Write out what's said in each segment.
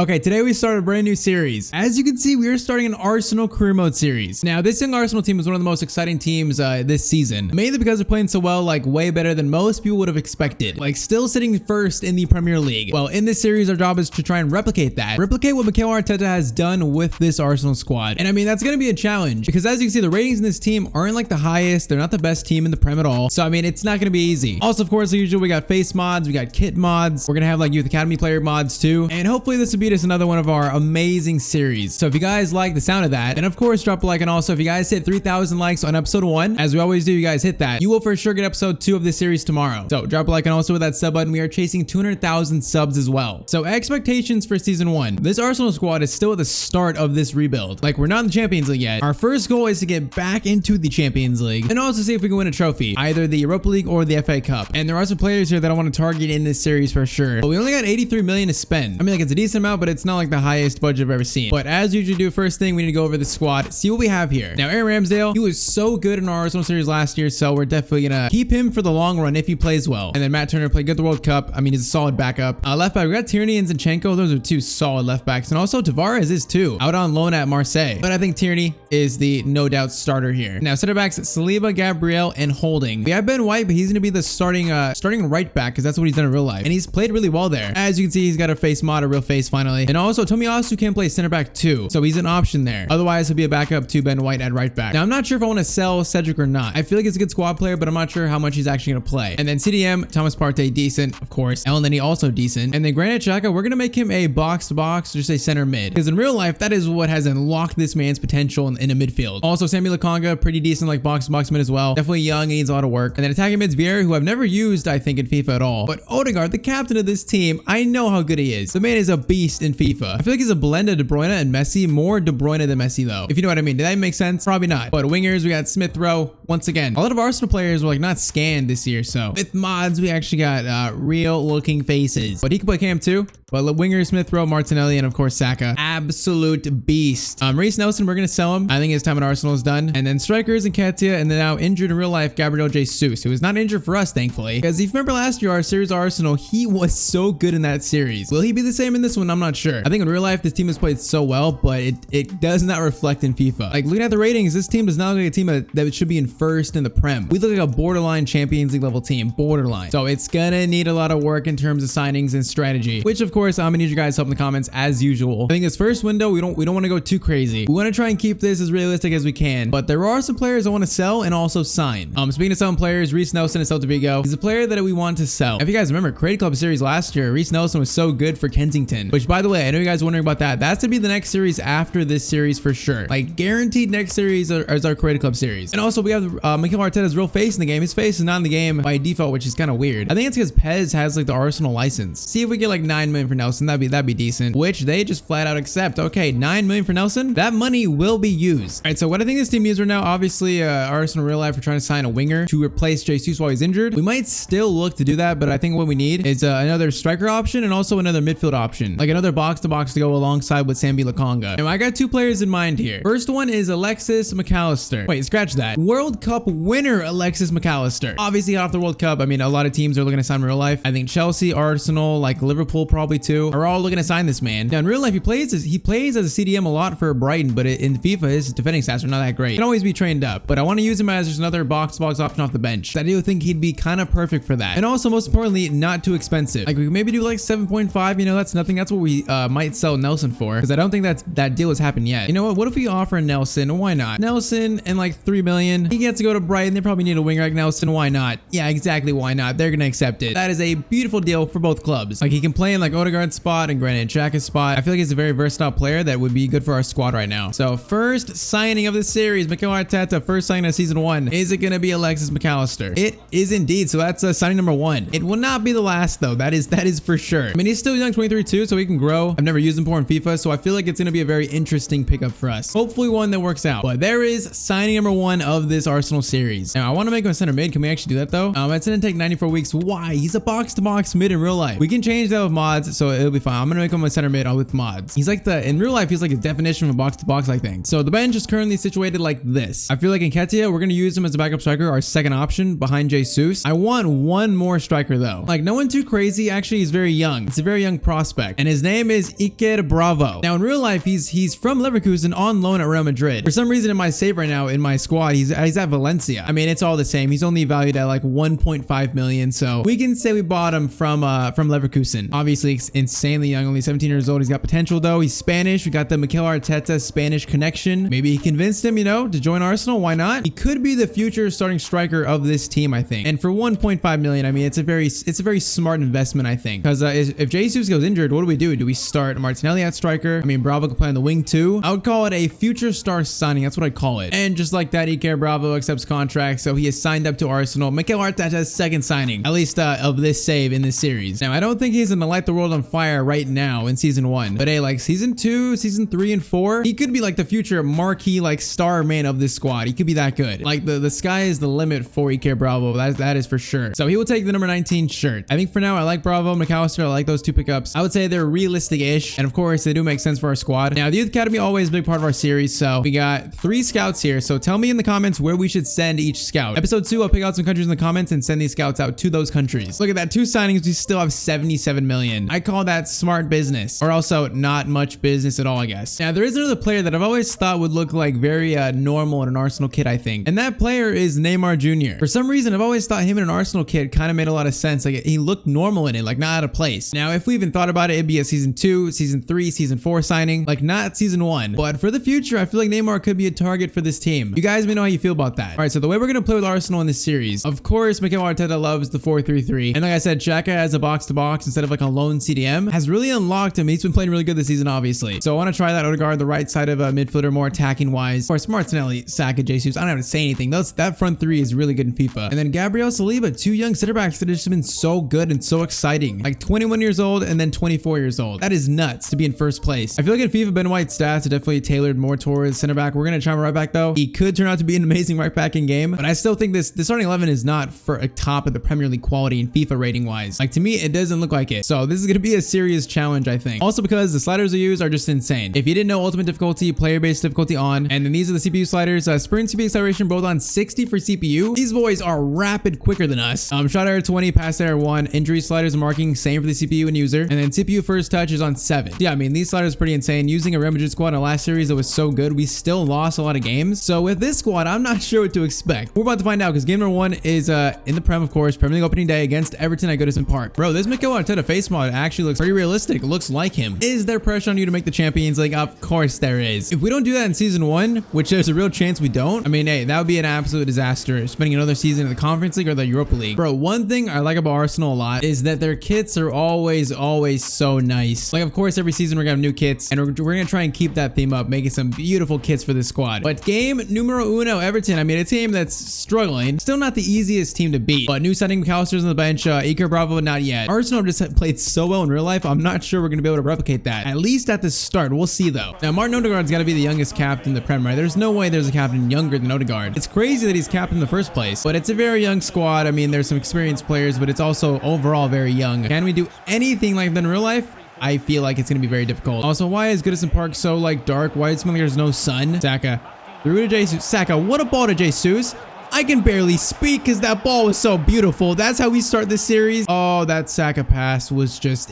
Okay, today we start a brand new series. As you can see, we are starting an Arsenal career mode series. Now, this young Arsenal team is one of the most exciting teams this season, mainly because they're playing so well, like way better than most people would have expected. Like still sitting first in the Premier League. Well, in this series, our job is to try and replicate that. Replicate what Mikel Arteta has done with this Arsenal squad. And I mean, that's going to be a challenge because as you can see, the ratings in this team aren't like the highest. They're not the best team in the Prem at all. So I mean, it's not going to be easy. Also, of course, as usual, we got face mods, we got kit mods. We're going to have like Youth Academy player mods too. And hopefully this will beat us another one of our amazing series. So if you guys like the sound of that, then of course drop a like, and also if you guys hit 3,000 likes on episode 1, as we always do, you guys hit that, you will for sure get episode 2 of this series tomorrow. So drop a like, and also with that sub button, we are chasing 200,000 subs as well. So expectations for season 1. This Arsenal squad is still at the start of this rebuild. Like we're not in the Champions League yet. Our first goal is to get back into the Champions League and also see if we can win a trophy, either the Europa League or the FA Cup. And there are some players here that I want to target in this series for sure. But we only got 83 million to spend. I mean, like it's a decent amount, but it's not like the highest budget I've ever seen. But as usually do, first thing we need to go over the squad, see what we have here. Now, Aaron Ramsdale, he was so good in our Arsenal series last year, so we're definitely gonna keep him for the long run if he plays well. And then Matt Turner played good the World Cup. I mean, he's a solid backup. Left back, we got Tierney and Zinchenko. Those are two solid left backs. And also Tavares is too, out on loan at Marseille. But I think Tierney is the no doubt starter here. Now, center backs, Saliba, Gabriel, and Holding. We have Ben White, but he's gonna be the starting right back because that's what he's done in real life. And he's played really well there. As you can see, he's got a face mod, a real face finally. And also Tomiyasu can play center back too, so he's an option there. Otherwise, he'll be a backup to Ben White at right back. Now, I'm not sure if I want to sell Cedric or not. I feel like he's a good squad player, but I'm not sure how much he's actually going to play. And then CDM, Thomas Partey, decent, of course. Elneny, also decent. And then Granit Xhaka, we're going to make him a box-to-box, just a center mid. Because in real life, that is what has unlocked this man's potential in a midfield. Also, Sammy Lokonga, pretty decent, like box-to-box mid as well. Definitely young, needs a lot of work. And then attacking mid's Vieira, who I've never used, I think, in FIFA at all. But Odegaard, the captain of this team, I know how good he is. The man is a beast in FIFA. I feel like he's a blend of De Bruyne and Messi, more De Bruyne than Messi though, if you know what I mean. Did that make sense? Probably not. But wingers, we got Smith Rowe. Once again, a lot of Arsenal players were like not scanned this year, so with mods we actually got real looking faces. But he can play cam too. But wingers, Smith Rowe, Martinelli, and of course Saka, absolute beast. Reece Nelson, we're gonna sell him. I think his time at Arsenal is done. And then strikers and Nketiah, and then now injured in real life Gabriel Jesus, who is not injured for us thankfully, because if you remember last year our series Arsenal, he was so good in that series. Will he be the same in this one? I'm not sure. I think in real life this team has played so well, but it does not reflect in FIFA. Like looking at the ratings, this team does not look like a team that should be in first in the Prem. We look like a borderline Champions League level team, borderline. So it's gonna need a lot of work in terms of signings and strategy, which of course I'm gonna need your guys' help in the comments as usual. I think this first window we don't want to go too crazy. We want to try and keep this as realistic as we can, but there are some players I want to sell and also sign. Speaking of selling players, Reece Nelson is Celta Vigo. He's a player that we want to sell. If you guys remember Creative Club series last year, Reece Nelson was so good for Kensington, which by the way, I know you guys are wondering about that. That's to be the next series after this series for sure. Like guaranteed next series is our Creative Club series. And also we have Mikel Arteta's real face in the game. His face is not in the game by default, which is kind of weird. I think it's because Pez has like the Arsenal license. See if we get like 9 million for Nelson. That'd be decent, which they just flat out accept. Okay, 9 million for Nelson. That money will be used. All right, so what I think this team needs right now, obviously Arsenal real life, we're trying to sign a winger to replace Jesus while he's injured. We might still look to do that, but I think what we need is another striker option and also another midfield option, like another box to box to go alongside with Sambi Lokonga. And I got 2 players in mind here. First one is Alexis McAllister. Wait, scratch that. World Cup winner Alexis McAllister. Obviously off the World Cup. I mean, a lot of teams are looking to sign him in real life. I think Chelsea, Arsenal, like Liverpool probably too, are all looking to sign this man. Now in real life, he plays as a CDM a lot for Brighton, but in FIFA, his defending stats are not that great. He can always be trained up, but I want to use him as just another box-to-box option off the bench. I do think he'd be kind of perfect for that. And also, most importantly, not too expensive. Like we could maybe do like 7.5, you know, that's nothing. That's what we might sell Nelson for, because I don't think that deal has happened yet. You know what if we offer Nelson? Why not? Nelson and like 3 million. He gets to go to Brighton. They probably need a winger like Nelson. Why not? Yeah, exactly. Why not? They're gonna accept it. That is a beautiful deal for both clubs. Like he can play in like Odegaard's spot and Granit Xhaka's spot. I feel like he's a very versatile player that would be good for our squad right now. So first signing of the series, Mikel Arteta, first signing of season 1. Is it gonna be Alexis McAllister? It is indeed. So that's signing number 1. It will not be the last though. That is for sure. I mean, he's still young, 23 too, so he can grow. I've never used him before in FIFA, so I feel like it's gonna be a very interesting pickup for us. Hopefully one that works out. But there is signing number 1 of this Arsenal series. Now I want to make him a center mid. Can we actually do that though? It's gonna take 94 weeks. Why? He's a box-to-box mid in real life. We can change that with mods, so it'll be fine. I'm gonna make him a center mid with mods. He's like in real life, he's like a definition of a box-to-box, I think. So the bench is currently situated like this. I feel like in Nketiah, we're gonna use him as a backup striker, our second option behind Jesus. I want one more striker though. Like no one too crazy. Actually, he's very young. It's a very young prospect, and his name is Iker Bravo. Now in real life, he's from Leverkusen on loan at Real Madrid. For some reason in my save right now in my squad, he's at Valencia. I mean, it's all the same. He's only valued at like 1.5 million. So we can say we bought him from Leverkusen. Obviously insanely young, only 17 years old. He's got potential though. He's Spanish. We got the Mikel Arteta Spanish connection. Maybe he convinced him, you know, to join Arsenal. Why not? He could be the future starting striker of this team, I think. And for 1.5 million, I mean, it's a very smart investment, I think. Because if Jesus goes injured, what do? Do we start Martinelli at striker? I mean, Bravo could play on the wing too. I would call it a future star signing. That's what I'd call it. And just like that, Iker Bravo accepts contract, so he is signed up to Arsenal. Mikel Arteta's second signing, at least of this save in this series. Now, I don't think he's gonna light the world on fire right now in season 1, but hey, like season 2, season 3, and 4, he could be like the future marquee, like star man of this squad. He could be that good. Like the sky is the limit for Iker Bravo. That is for sure. So he will take the number 19 shirt. I think for now, I like Bravo, McAllister. I like those two pickups. I would say they're realistic-ish, and of course, they do make sense for our squad. Now, the Youth Academy always a big part of our series, so we got 3 scouts here. So tell me in the comments where we should send each scout. Episode 2, I'll pick out some countries in the comments and send these scouts out to those countries. Look at that, 2 signings, we still have 77 million. I call that smart business, or also not much business at all, I guess. Now, there is another player that I've always thought would look like very normal in an Arsenal kit, I think, and that player is Neymar Jr. For some reason, I've always thought him in an Arsenal kit kind of made a lot of sense. Like, he looked normal in it, like not out of place. Now, if we even thought about it, it'd be a season 2, season 3, season 4 signing, like not season 1. But for the future, I feel like Neymar could be a target for this team. You guys may know how you feel about that. All right, so the way we're gonna play with Arsenal in this series, of course, Mikel Arteta loves the 4-3-3, and like I said, Xhaka as a box-to-box instead of like a lone CDM has really unlocked him. He's been playing really good this season, obviously. So I want to try that Odegaard, the right side of a midfielder, more attacking wise. Of course, Martinelli, Saka, Jesus. I don't have to say anything. That front 3 is really good in FIFA. And then Gabriel Saliba, 2 young center backs that have just been so good and so exciting. Like 21 years old and then 24 years old. That is nuts to be in first place. I feel like in FIFA, Ben White's stats are definitely tailored more towards center back. We're gonna try him right back though. He could turn out to be an amazing right back in game, but I still think this starting 11 is not for a top of the Premier League quality in FIFA rating wise. Like to me, it doesn't look like it. So this is gonna be a serious challenge, I think. Also because the sliders we use are just insane. If you didn't know, ultimate difficulty, player-based difficulty on, and then these are the CPU sliders. Sprint CPU acceleration both on 60 for CPU. These boys are rapid, quicker than us. Shot error 20, pass error 1, injury sliders and marking same for the CPU and user, and then CPU first touch is on 7. Yeah, I mean these sliders are pretty insane. Using a Real Madrid squad in the last series that was so good, we still lost a lot of games. So with this squad, I'm not sure what to expect. We're about to find out because game number 1 is in the Prem, of course, Premier League opening day against Everton at Goodison Park. Bro, this Mikel Arteta face mod actually looks pretty realistic. It looks like him. Is there pressure on you to make the Champions League? Of course there is. If we don't do that in season 1, which there's a real chance we don't, I mean, hey, that would be an absolute disaster. Spending another season in the Conference League or the Europa League. Bro, one thing I like about Arsenal a lot is that their kits are always so nice. Like, of course, every season we're gonna have new kits, and we're gonna try and keep that theme up, making some beautiful kits for this squad. But game numero uno, Everton, I mean, a team that's struggling. Still not the easiest team to beat. But new signing McAllister's on the bench, Iker Bravo, not yet. Arsenal just played so well in real life, I'm not sure we're gonna be able to replicate that. At least at the start, we'll see though. Now, Martin Odegaard's gotta be the youngest captain in the Premier. There's no way there's a captain younger than Odegaard. It's crazy that he's captain in the first place, but it's a very young squad. I mean, there's some experienced players, but it's also overall very young. Can we do anything like that in real life? I feel like it's gonna be very difficult. Also, why is Goodison Park so like dark? Why does it smell like there's no sun? Saka through to Jesus. Saka, what a ball to Jesus. I can barely speak because that ball was so beautiful. That's how we start this series. Oh, that Saka pass was just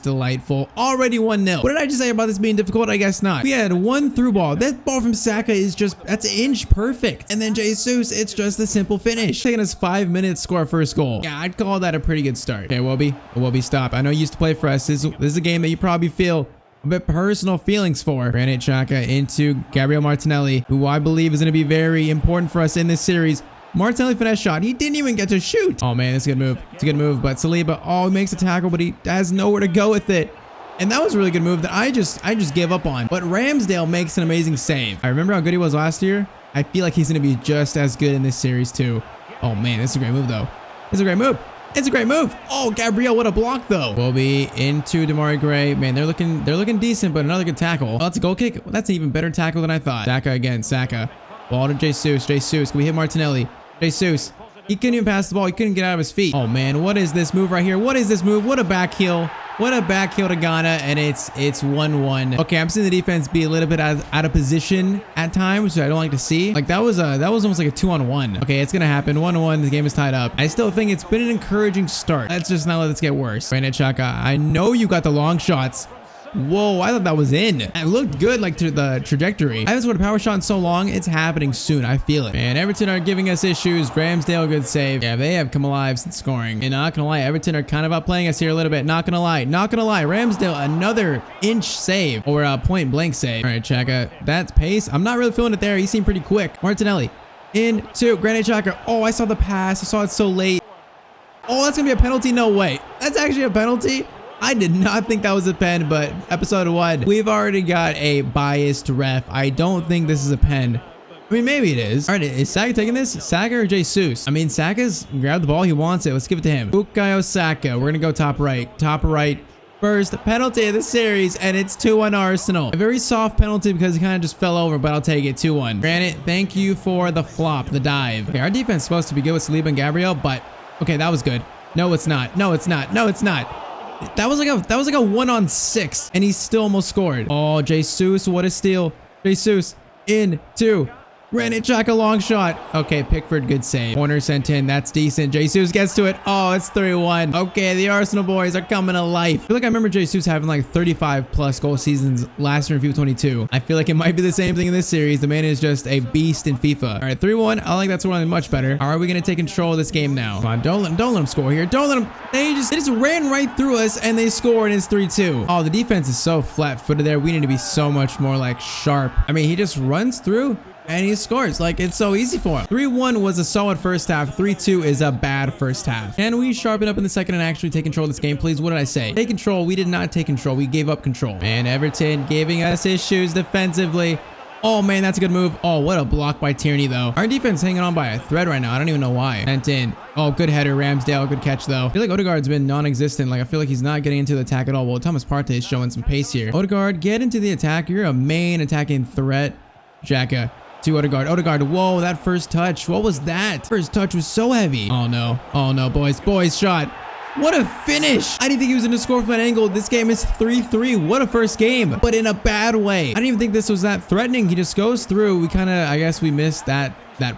delightful. Already 1-0. What did I just say about this being difficult? I guess not. We had 1 through ball. That ball from Saka is that's inch perfect. And then Jesus, it's just a simple finish. Taking us 5 minutes to score our first goal. Yeah, I'd call that a pretty good start. Okay, Wobby, stop. I know you used to play for us. This is a game that you probably feel a bit personal feelings for. Granite Xhaka into Gabriel Martinelli, who I believe is going to be very important for us in this series. Martinelli finesse shot. He didn't even get to shoot. Oh man, it's a good move. It's a good move. But Saliba, he makes a tackle, but he has nowhere to go with it. And that was a really good move that I just gave up on. But Ramsdale makes an amazing save. I remember how good he was last year. I feel like he's going to be just as good in this series too. Oh man, this is a great move though. It's a great move. It's a great move. Oh, Gabriel, what a block though. Will be into Demarai Gray. Man, they're looking decent, but another good tackle. Oh, that's a goal kick. Well, that's an even better tackle than I thought. Saka again, Saka. Ball to Jesus. Can we hit Martinelli? Jesus. He couldn't even pass the ball. He couldn't get out of his feet. Oh man, what is this move right here? What is this move? What a back heel. What a back heel to Ghana, and it's 1-1. Okay, I'm seeing the defense be a little bit out of position at times, which I don't like to see. Like that was almost like a 2-on-1. Okay, it's gonna happen. 1-1. The game is tied up. I still think it's been an encouraging start. Let's just not let this get worse. Granit Xhaka, I know you got the long shots. Whoa, I thought that was in. It looked good, like to the trajectory. I haven't scored a power shot in so long. It's happening soon. I feel it. And Everton are giving us issues. Ramsdale, good save. Yeah, they have come alive since scoring. And not gonna lie, Everton are kind of outplaying us here a little bit. Not gonna lie. Not gonna lie. Ramsdale, another inch save or a point blank save. All right, Xhaka. That's pace. I'm not really feeling it there. He seemed pretty quick. Martinelli into Granit Xhaka. Oh, I saw the pass. I saw it so late. Oh, that's gonna be a penalty. No way. That's actually a penalty. I did not think that was a pen, but episode 1, we've already got a biased ref. I don't think this is a pen. I mean, maybe it is. All right, is Saka taking this? Saka or Jesus? I mean, Saka's grabbed the ball. He wants it. Let's give it to him. Bukayo Saka. We're gonna go top right. Top right. First penalty of the series, and it's 2-1 Arsenal. A very soft penalty because he kind of just fell over, but I'll take it. 2-1. Granted, thank you for the flop, the dive. Okay, our defense is supposed to be good with Saliba and Gabriel, but okay, that was good. No, it's not. No, it's not. No, it's not. That was like a 1-on-6, and he still almost scored. Oh, Jesus, what a steal. Jesus into Granit Xhaka, long shot. Okay, Pickford, good save. Corner sent in. That's decent. Jesus gets to it. Oh, it's 3-1. Okay, the Arsenal boys are coming to life. I feel like I remember Jesus having like 35 plus goal seasons last year in FIFA 22. I feel like it might be the same thing in this series. The man is just a beast in FIFA. All right, 3-1. I like that scoreline much better. Are we going to take control of this game now? Come on, don't let him score here. Don't let him. They just ran right through us and they scored, and it's 3-2. Oh, the defense is so flat-footed there. We need to be so much more like sharp. I mean, he just runs through and he scores. Like, it's so easy for him. 3-1 was a solid first half. 3-2 is a bad first half. Can we sharpen up in the second and actually take control of this game, please? What did I say? Take control. We did not take control. We gave up control. And Everton giving us issues defensively. Oh, man, that's a good move. Oh, what a block by Tierney, though. Our defense hanging on by a thread right now. I don't even know why. Sent in. Oh, good header. Ramsdale. Good catch, though. I feel like Odegaard's been non-existent. Like, I feel like he's not getting into the attack at all. Well, Thomas Partey is showing some pace here. Odegaard, get into the attack. You're a main attacking threat. Xhaka to Odegaard. Odegaard, whoa, that first touch. What was that? First touch was so heavy. Oh, no. Oh, no, boys. Boys, shot. What a finish. I didn't think he was going to score from that angle. This game is 3-3. What a first game, but in a bad way. I didn't even think this was that threatening. He just goes through. We kind of, I guess we missed that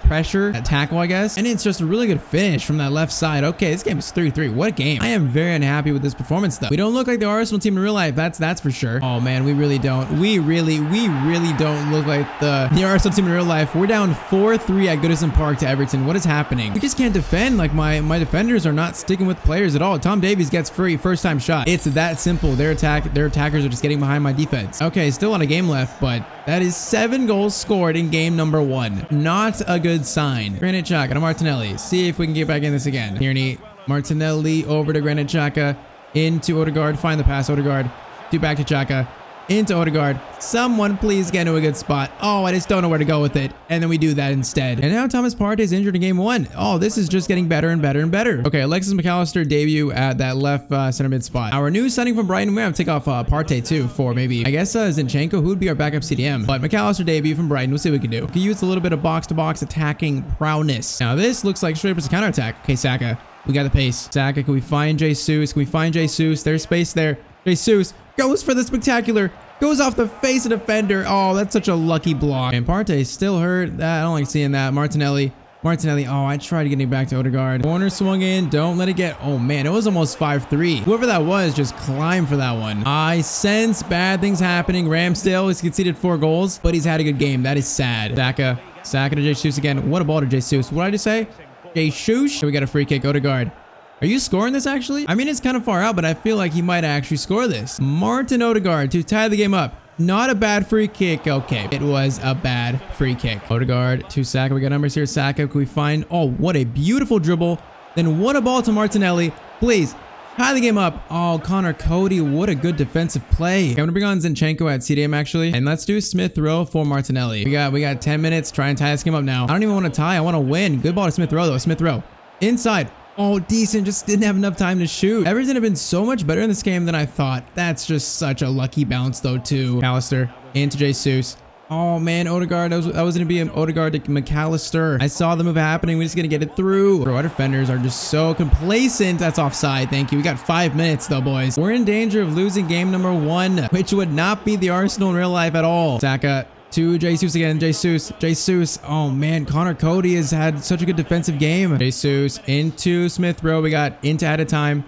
pressure, that tackle, I guess. And it's just a really good finish from that left side. Okay, this game is 3-3. What a game. I am very unhappy with this performance, though. We don't look like the Arsenal team in real life. That's for sure. Oh, man, we really don't. We really don't look like the Arsenal team in real life. We're down 4-3 at Goodison Park to Everton. What is happening? We just can't defend. Like, my defenders are not sticking with players at all. Tom Davies gets free. First time shot. It's that simple. Their attackers are just getting behind my defense. Okay, still on a game left, but that is 7 goals scored in game number 1. Not a good sign. Granit Xhaka to Martinelli. See if we can get back in this again. Tierney, Martinelli over to Granit Xhaka. Into Odegaard. Find the pass, Odegaard. Back to Xhaka. Into Odegaard. Someone please get into a good spot. Oh, I just don't know where to go with it. And then we do that instead. And now Thomas Partey is injured in game 1. Oh, this is just getting better and better and better. Okay, Alexis McAllister debut at that left center mid spot. Our new signing from Brighton, we have to take off Partey too for maybe, I guess, Zinchenko, who would be our backup CDM. But McAllister debut from Brighton. We'll see what we can do. We can use a little bit of box-to-box attacking prowess. Now, this looks like straight up as a counterattack. Okay, Saka. We got the pace. Saka, can we find Jesus? Can we find Jesus? There's space there. Jesus goes for the spectacular. Goes off the face of the defender. Oh, that's such a lucky block. And Partey still hurt. I don't like seeing that. Martinelli. Oh, I tried getting back to Odegaard. Corner swung in. Don't let it get. Oh, man, it was almost 5-3. Whoever that was just climbed for that one. I sense bad things happening. Ramsdale has conceded 4 goals, but he's had a good game. That is sad. Saka to Jesus again. What a ball to Jesus. What did I just say? Jesus. We got a free kick. Odegaard. Are you scoring this actually? I mean, it's kind of far out, but I feel like he might actually score this. Martin Odegaard to tie the game up. Not a bad free kick. Okay, it was a bad free kick. Odegaard to Saka. We got numbers here. Saka, can we find? Oh, what a beautiful dribble. Then what a ball to Martinelli. Please, tie the game up. Oh, Connor Cody, what a good defensive play. Okay, I'm gonna bring on Zinchenko at CDM actually. And let's do Smith Rowe for Martinelli. We got 10 minutes. Try and tie this game up now. I don't even want to tie. I want to win. Good ball to Smith Rowe though. Smith Rowe. Inside. Oh, decent. Just didn't have enough time to shoot. Everton have been so much better in this game than I thought. That's just such a lucky bounce, though, too. McAllister into Jesus. Oh, man, Odegaard. That was going to be an Odegaard to McAllister. I saw the move happening. We're just going to get it through. Bro, our defenders are just so complacent. That's offside. Thank you. We got 5 minutes, though, boys. We're in danger of losing game number 1, which would not be the Arsenal in real life at all. Saka to Jesus again. Jesus. Oh, man. Connor Cody has had such a good defensive game. Jesus into Smith Rowe. We got into added time.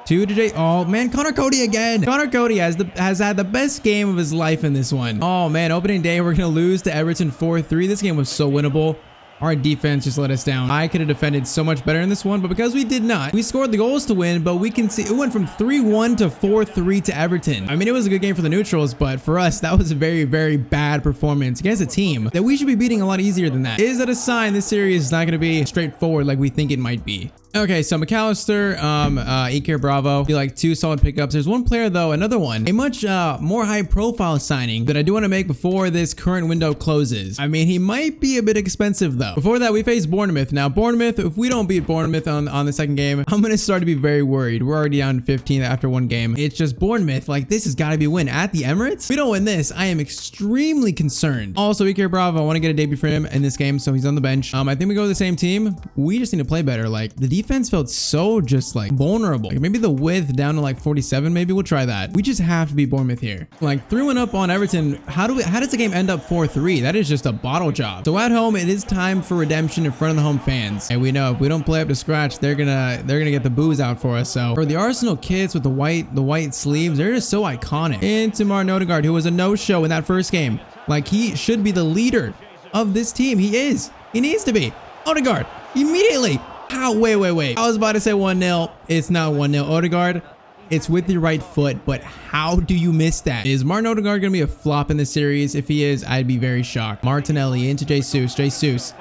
2 to J. Oh man, Connor Cody again. Connor Cody has had the best game of his life in this one. Oh man, opening day, we're gonna lose to Everton 4-3. This game was so winnable. Our defense just let us down. I could have defended so much better in this one, but because we did not, we scored the goals to win, but we can see it went from 3-1 to 4-3 to Everton. I mean, it was a good game for the neutrals, but for us, that was a very, very bad performance against a team that we should be beating a lot easier than that. Is that a sign this series is not going to be straightforward like we think it might be? Okay, so McAllister, Iker Bravo, feel like 2 solid pickups. There's one player though, another one, a much more high profile signing that I do want to make before this current window closes. I mean, he might be a bit expensive though. Before that, we face Bournemouth. Now, Bournemouth, if we don't beat Bournemouth on the second game, I'm going to start to be very worried. We're already down 15 after one game. It's just Bournemouth, like this has got to be a win at the Emirates. If we don't win this, I am extremely concerned. Also, Iker Bravo, I want to get a debut for him in this game, so he's on the bench. I think we go to the same team. We just need to play better. Like the defense felt so just like vulnerable. Like maybe the width down to like 47, maybe we'll try that. We just have to beat Bournemouth here. Like 3-1 up on Everton. How does the game end up 4-3? That is just a bottle job. So at home, it is time for redemption in front of the home fans. And we know if we don't play up to scratch, they're gonna get the booze out for us. So for the Arsenal kits with the white sleeves, they're just so iconic. Into Martin Odegaard, who was a no-show in that first game. Like he should be the leader of this team. He is. He needs to be. Odegaard, immediately. How? Wait. I was about to say 1-0. It's not 1-0. Odegaard, it's with your right foot, but how do you miss that? Is Martin Odegaard going to be a flop in this series? If he is, I'd be very shocked. Martinelli into Jesus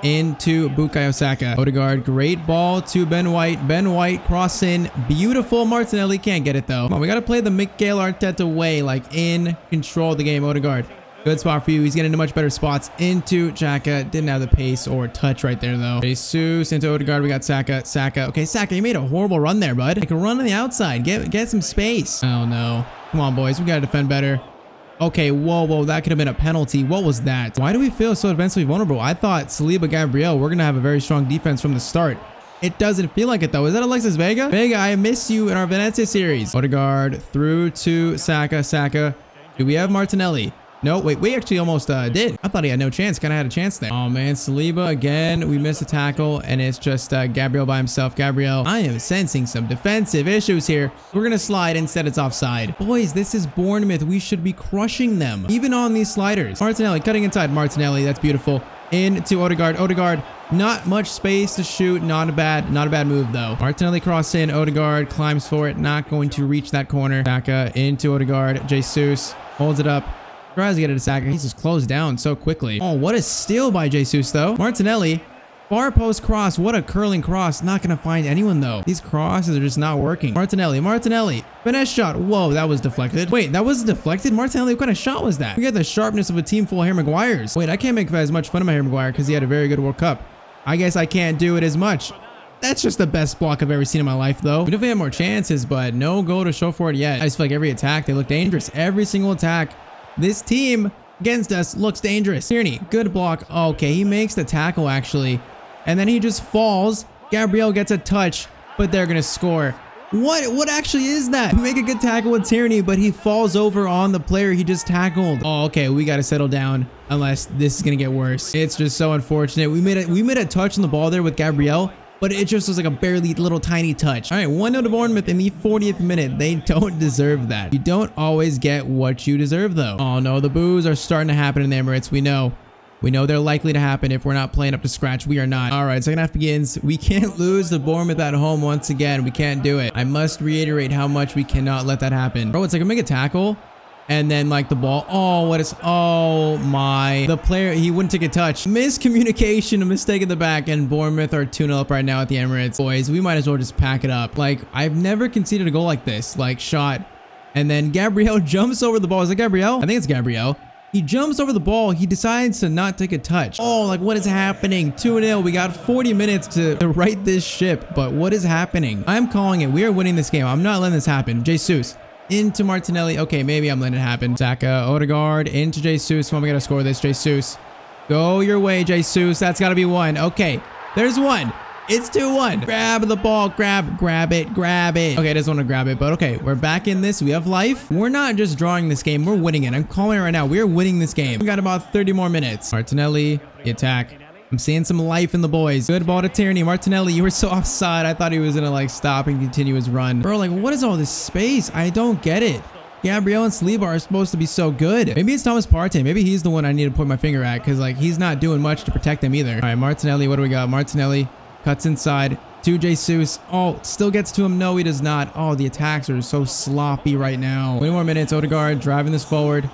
into Bukayo Saka. Odegaard, great ball to Ben White. Ben White, cross in. Beautiful. Martinelli can't get it though. Come on, we got to play the Mikel Arteta way, like in control of the game. Odegaard. Good spot for you. He's getting into much better spots. Into Xhaka. Didn't have the pace or touch right there, though. Jesus into Odegaard. We got Saka. Okay, Saka, you made a horrible run there, bud. Like a run on the outside. Get some space. Oh, no. Come on, boys. We got to defend better. Okay, whoa. That could have been a penalty. What was that? Why do we feel so defensively vulnerable? I thought Saliba, Gabriel, we're going to have a very strong defense from the start. It doesn't feel like it, though. Is that Alexis Vega? Vega, I miss you in our Venezia series. Odegaard through to Saka. Do we have Martinelli? No, wait, we actually almost did. I thought he had no chance. Kind of had a chance there. Oh, man, Saliba again. We missed a tackle, and it's just Gabriel by himself. Gabriel, I am sensing some defensive issues here. We're going to slide. Instead, it's offside. Boys, this is Bournemouth. We should be crushing them, even on these sliders. Martinelli cutting inside. Martinelli, that's beautiful. Into Odegaard. Odegaard, not much space to shoot. Not a bad move, though. Martinelli cross in. Odegaard climbs for it. Not going to reach that corner. Saka into Odegaard. Jesus holds it up. Tries to get it to Saka. He's just closed down so quickly. Oh, what a steal by Jesus, though. Martinelli, far post cross. What a curling cross. Not going to find anyone, though. These crosses are just not working. Martinelli. Finesse shot. Whoa, that was deflected. Wait, that was deflected? Martinelli, what kind of shot was that? We got the sharpness of a team full of Harry Maguires. Wait, I can't make as much fun of my Harry Maguire because he had a very good World Cup. I guess I can't do it as much. That's just the best block I've ever seen in my life, though. We definitely have more chances, but no goal to show for it yet. I just feel like every attack, they look dangerous. Every single attack. This team against us looks dangerous. Tierney, good block. Okay, he makes the tackle, actually. And then he just falls. Gabriel gets a touch, but they're going to score. What actually is that? Make a good tackle with Tierney, but he falls over on the player he just tackled. Oh, okay, we got to settle down unless this is going to get worse. It's just so unfortunate. We made a touch on the ball there with Gabriel, but it just was like a barely little tiny touch. All right, 1-0 to Bournemouth in the 40th minute. They don't deserve that. You don't always get what you deserve, though. Oh, no, the boos are starting to happen in the Emirates. We know they're likely to happen if we're not playing up to scratch. We are not. All right, second half begins. We can't lose to Bournemouth at home once again. We can't do it. I must reiterate how much we cannot let that happen. Bro, it's like I make a tackle. And then like the ball, oh my, the player, he wouldn't take a touch. Miscommunication, a mistake in the back, and Bournemouth are 2-0 up right now at the Emirates. Boys, we might as well just pack it up. Like, I've never conceded a goal like this, like shot. And then Gabriel jumps over the ball. Is it Gabriel? I think it's Gabriel. He jumps over the ball. He decides to not take a touch. Oh, like what is happening? 2-0. We got 40 minutes to right this ship. But what is happening? I'm calling it. We are winning this game. I'm not letting this happen. Jesus. Into Martinelli. Okay, maybe I'm letting it happen. Saka, Odegaard, into Jesus. Come on, we gotta score this. Jesus. Go your way, Jesus. That's gotta be one. Okay, there's one. It's 2-1. Grab the ball. Grab it. Okay, I just want to grab it, but okay, we're back in this. We have life. We're not just drawing this game. We're winning it. I'm calling it right now. We're winning this game. We got about 30 more minutes. Martinelli, the attack. I'm seeing some life in the boys. Good ball to Tierney. Martinelli, you were so offside. I thought he was gonna like stop and continue his run. Bro, like what is all this space? I don't get it. Gabriel and Saliba are supposed to be so good. Maybe it's Thomas Partey. Maybe he's the one I need to point my finger at because like he's not doing much to protect them either. All right, Martinelli, what do we got? Martinelli cuts inside to Jesus. Oh, still gets to him. No, he does not. Oh, the attacks are so sloppy right now. 20 more minutes. Odegaard driving this forward.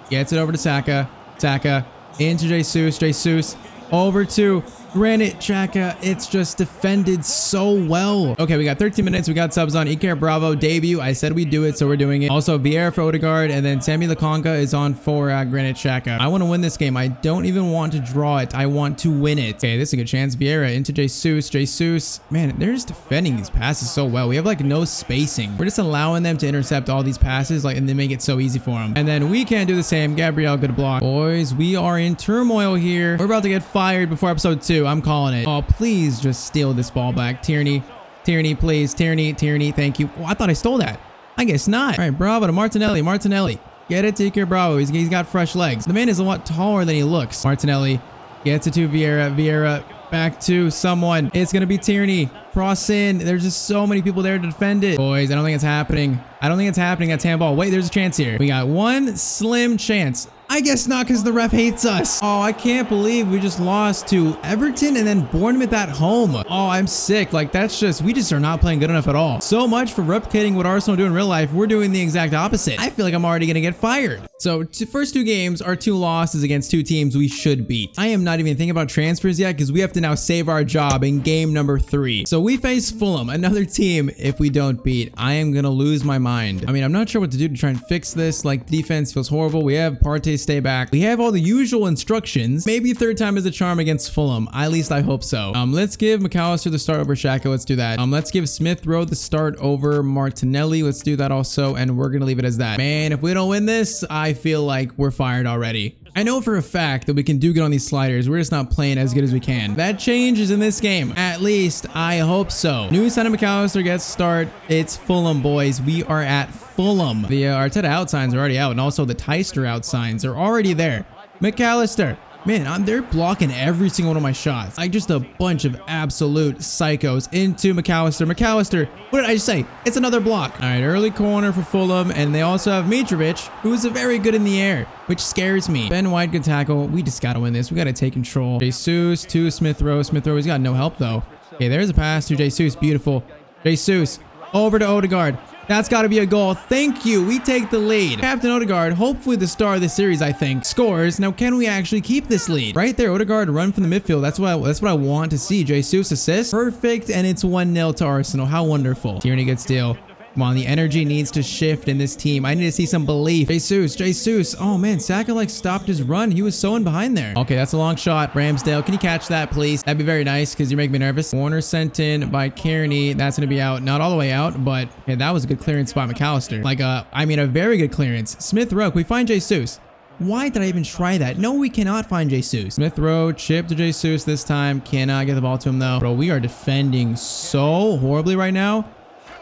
Gets it over to Saka. Saka into Jesus. Jesus over to Granit Xhaka. It's just defended so well. Okay, we got 13 minutes. We got subs on. Iker Bravo debut. I said we'd do it, so we're doing it. Also, Vieira for Odegaard, and then Sammy Lakonga is on for Granit Xhaka. I want to win this game. I don't even want to draw it. I want to win it. Okay, this is a good chance. Vieira into Jesus. Jesus. Man, they're just defending these passes so well. We have like no spacing. We're just allowing them to intercept all these passes, like, and they make it so easy for them. And then we can't do the same. Gabriel, good block. Boys, we are in turmoil here. We're about to get fired before episode 2. I'm calling it. Oh, please just steal this ball back. Tierney, please. Tierney, thank you. Oh, I thought I stole that. I guess not. All right, Bravo to Martinelli. Get it to Iker Bravo. He's got fresh legs. The man is a lot taller than he looks. Martinelli gets it to Vieira. Vieira back to someone. It's going to be Tierney. Cross in. There's just so many people there to defend it. Boys, I don't think it's happening. That's handball. Wait, there's a chance here. We got one slim chance. I guess not because the ref hates us. Oh, I can't believe we just lost to Everton and then Bournemouth at home. Oh, I'm sick. Like, we just are not playing good enough at all. So much for replicating what Arsenal do in real life. We're doing the exact opposite. I feel like I'm already going to get fired. So, first 2 games are 2 losses against 2 teams we should beat. I am not even thinking about transfers yet because we have to now save our job in game number 3. So, we face Fulham, another team if we don't beat. I am going to lose my mind. I mean, I'm not sure what to do to try and fix this. Like, the defense feels horrible. We have Partey stay back. We have all the usual instructions. Maybe 3rd time is a charm against Fulham. At least I hope so. Let's give McAllister the start over Xhaka. Let's do that. Let's give Smith Rowe the start over Martinelli. Let's do that also. And we're going to leave it as that. Man, if we don't win this, I feel like we're fired already. I know for a fact that we can do good on these sliders. We're just not playing as good as we can. That changes in this game. At least I hope so. New signing McAllister gets start. It's Fulham, boys. We are at Fulham. The Arteta out signs are already out, and also the Tyztir out signs are already there. McAllister. Man, they're blocking every single one of my shots. Like just a bunch of absolute psychos into McAllister. McAllister, what did I just say? It's another block. All right, early corner for Fulham, and they also have Mitrovic, who is very good in the air, which scares me. Ben White, good tackle. We just got to win this. We got to take control. Jesus to Smith Rowe. Smith Rowe, he's got no help though. Okay, there's a pass to Jesus. Beautiful. Jesus over to Odegaard. That's got to be a goal. Thank you. We take the lead. Captain Odegaard, hopefully the star of the series, I think, scores. Now, can we actually keep this lead? Right there, Odegaard run from the midfield. That's what I want to see. Jesus assist. Perfect, and it's 1-0 to Arsenal. How wonderful. Tierney gets steal. Come on, the energy needs to shift in this team. I need to see some belief. Jesus. Oh, man, Saka, like, stopped his run. He was so in behind there. Okay, that's a long shot. Ramsdale, can you catch that, please? That'd be very nice because you make me nervous. Warner sent in by Kearney. That's going to be out. Not all the way out, but okay, that was a good clearance by McAllister. Like, I mean, a very good clearance. Smith Rowe, we find Jesus. Why did I even try that? No, we cannot find Jesus. Smith Rowe, chip to Jesus this time. Cannot get the ball to him, though. Bro, we are defending so horribly right now.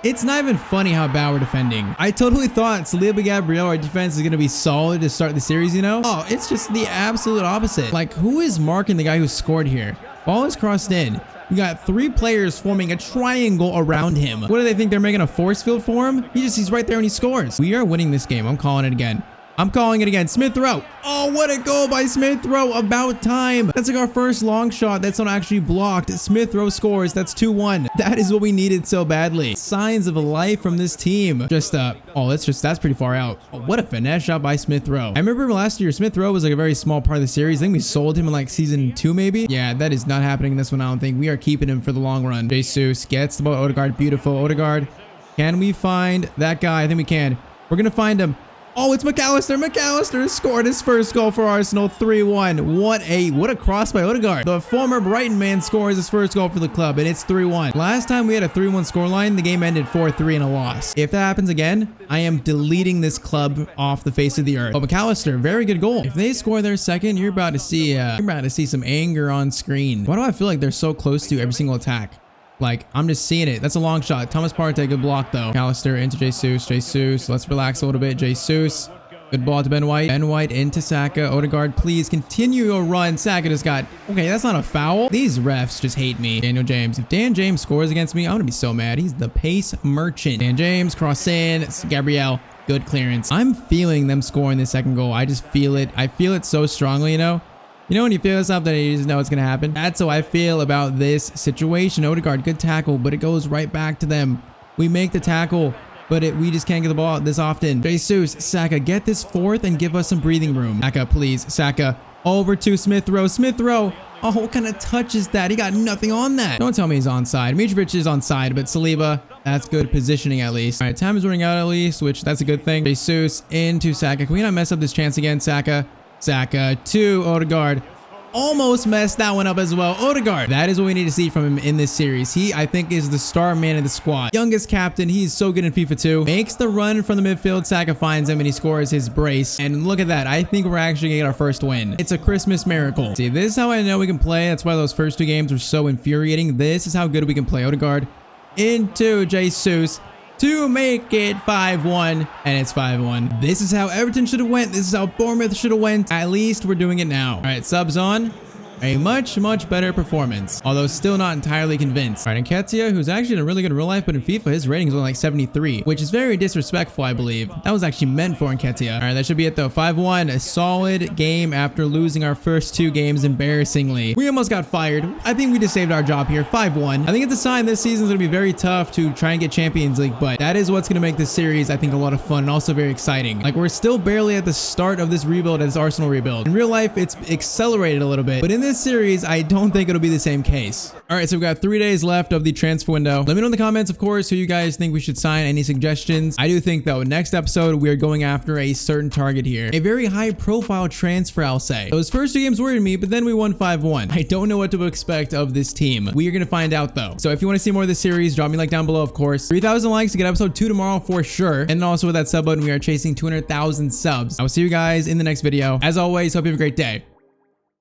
It's not even funny how bad we're defending. I totally thought Saliba, Gabriel, our defense is going to be solid to start the series, you know? Oh, it's just the absolute opposite. Like, who is marking the guy who scored here? Ball is crossed in. We got 3 players forming a triangle around him. What do they think? They're making a force field for him? He's right there and he scores. We are winning this game. I'm calling it again. Smith Rowe. Oh, what a goal by Smith Rowe. About time. That's like our first long shot that's not actually blocked. Smith Rowe scores. That's 2-1. That is what we needed so badly. Signs of life from this team. That's pretty far out. Oh, what a finesse shot by Smith Rowe. I remember last year, Smith Rowe was like a very small part of the series. I think we sold him in like season 2 maybe. Yeah, that is not happening in this one, I don't think. We are keeping him for the long run. Jesus gets the ball. Odegaard, beautiful. Odegaard. Can we find that guy? I think we can. We're going to find him. Oh, it's McAllister. McAllister scored his first goal for Arsenal, 3-1. What a cross by Odegaard. The former Brighton man scores his first goal for the club, and it's 3-1. Last time we had a 3-1 scoreline, the game ended 4-3 in a loss. If that happens again, I am deleting this club off the face of the earth. Oh, McAllister, very good goal. If they score their second, you're about to see some anger on screen. Why do I feel like they're so close to every single attack? Like, I'm just seeing it. That's a long shot. Thomas Partey, good block, though. McAllister into Jesus. Let's relax a little bit. Jesus. Good ball to Ben White. Ben White into Saka. Odegaard, please continue your run. Saka just got... Okay, that's not a foul. These refs just hate me. Daniel James. If Dan James scores against me, I'm going to be so mad. He's the pace merchant. Dan James, cross in. Gabriel, good clearance. I'm feeling them scoring the second goal. I just feel it. I feel it so strongly, you know? You know when you feel something, you just know it's going to happen? That's how I feel about this situation. Odegaard, good tackle, but it goes right back to them. We make the tackle, but we just can't get the ball out this often. Jesus, Saka, get this fourth and give us some breathing room. Saka, please. Saka, over to Smith Rowe. Smith Rowe. Oh, what kind of touch is that? He got nothing on that. Don't tell me he's onside. Mitrovic is onside, but Saliba, that's good positioning at least. All right, time is running out at least, which that's a good thing. Jesus into Saka. Can we not mess up this chance again? Saka. Saka to Odegaard. Almost messed that one up as well. Odegaard. That is what we need to see from him in this series. He, I think, is the star man of the squad. Youngest captain. He's so good in FIFA 2. Makes the run from the midfield. Saka finds him and he scores his brace. And look at that. I think we're actually going to get our first win. It's a Christmas miracle. See, this is how I know we can play. That's why those first two games were so infuriating. This is how good we can play. Odegaard into Jesus to make it 5-1, and it's 5-1. This is how Everton should have went. This is how Bournemouth should have went. At least we're doing it now. All right, subs on. A much better performance, although still not entirely convinced. All right, Nketiah, who's actually in a really good in real life, but in FIFA, his rating is only like 73, which is very disrespectful, I believe. That was actually meant for Nketiah. All right, that should be it though. 5-1, a solid game after losing our first two games embarrassingly. We almost got fired. I think we just saved our job here. 5-1. I think it's a sign this season is going to be very tough to try and get Champions League, but that is what's going to make this series, I think, a lot of fun and also very exciting. Like, we're still barely at the start of this rebuild, as Arsenal rebuild. In real life, it's accelerated a little bit, but in this series, I don't think it'll be the same case. All right, so we've got 3 days left of the transfer window. Let me know in the comments, of course, who you guys think we should sign. Any suggestions? I do think, though, next episode, we are going after a certain target here. A very high-profile transfer, I'll say. Those first two games worried me, but then we won 5-1. I don't know what to expect of this team. We are going to find out, though. So if you want to see more of this series, drop me a like down below, of course. 3,000 likes to get episode 2 tomorrow for sure. And also with that sub button, we are chasing 200,000 subs. I will see you guys in the next video. As always, hope you have a great day.